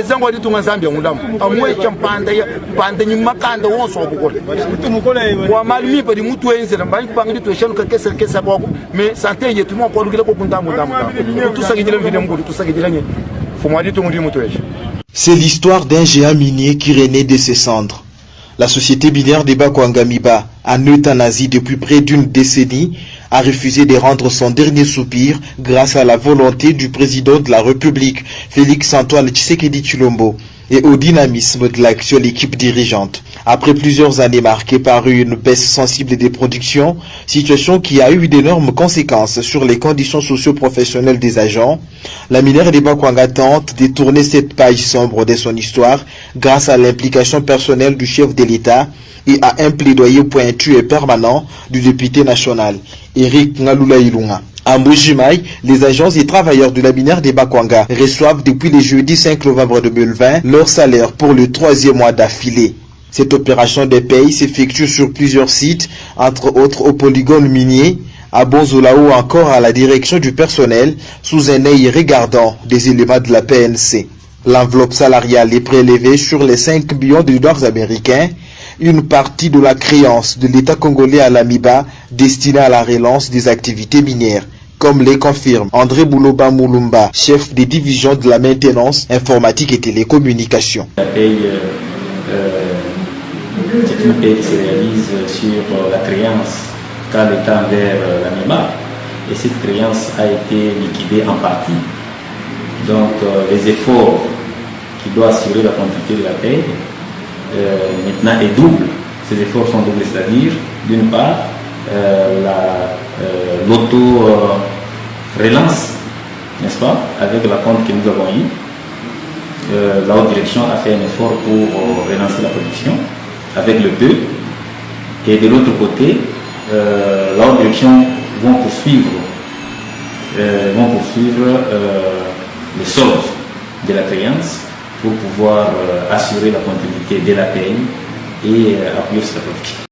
Zango di tunga Zambia ngulamu amwe champanda ya panda ni makanda wonso obukole wa malmi pa di mutu enze na banki bangi to shanu ka kesa boko mais santé yetu mo ko dugile ko kuntamu tout ça qui dit le vidéo tout ça qui dit la faut di tungu di mutu eche. C'est l'histoire d'un géant minier qui renaît de ses cendres. La société minière des Bakwanga-Miba, en euthanasie depuis près d'une décennie, a refusé de rendre son dernier soupir grâce à la volonté du président de la République, Félix-Antoine Tshisekedi Tshilombo, et au dynamisme de l'actuelle équipe dirigeante. Après plusieurs années marquées par une baisse sensible des productions, situation qui a eu d'énormes conséquences sur les conditions socio-professionnelles des agents, la minière des Bakwanga tente de tourner cette page sombre de son histoire grâce à l'implication personnelle du chef de l'État et à un plaidoyer pointu et permanent du député national, Eric Ngalula Ilunga. À Mbujimaï, les agents et travailleurs de la minière des Bakwanga reçoivent depuis le jeudi 5 novembre 2020 leur salaire pour le 3e mois d'affilée. Cette opération de paye s'effectue sur plusieurs sites, entre autres au polygone minier, à Bonzola ou encore à la direction du personnel, sous un œil regardant des éléments de la PNC. L'enveloppe salariale est prélevée sur les 5 millions de dollars américains, une partie de la créance de l'État congolais à l'AMIBA destinée à la relance des activités minières, comme les confirme André Bouloba Moulumba, chef des divisions de la maintenance, informatique et télécommunications. La paye, c'est une paye qui se réalise sur la créance qu'a l'État envers l'AMIBA, et cette créance a été liquidée en partie. Donc les efforts qui doivent assurer la quantité de la paye maintenant est double. Ces efforts sont doubles, c'est-à-dire d'une part l'auto-relance, n'est-ce pas, avec la compte que nous avons eue. La haute direction a fait un effort pour relancer la production avec le peu, et de l'autre côté, la haute direction vont poursuivre le solde de la créance pour pouvoir assurer la continuité de la paye et appuyer sur la production.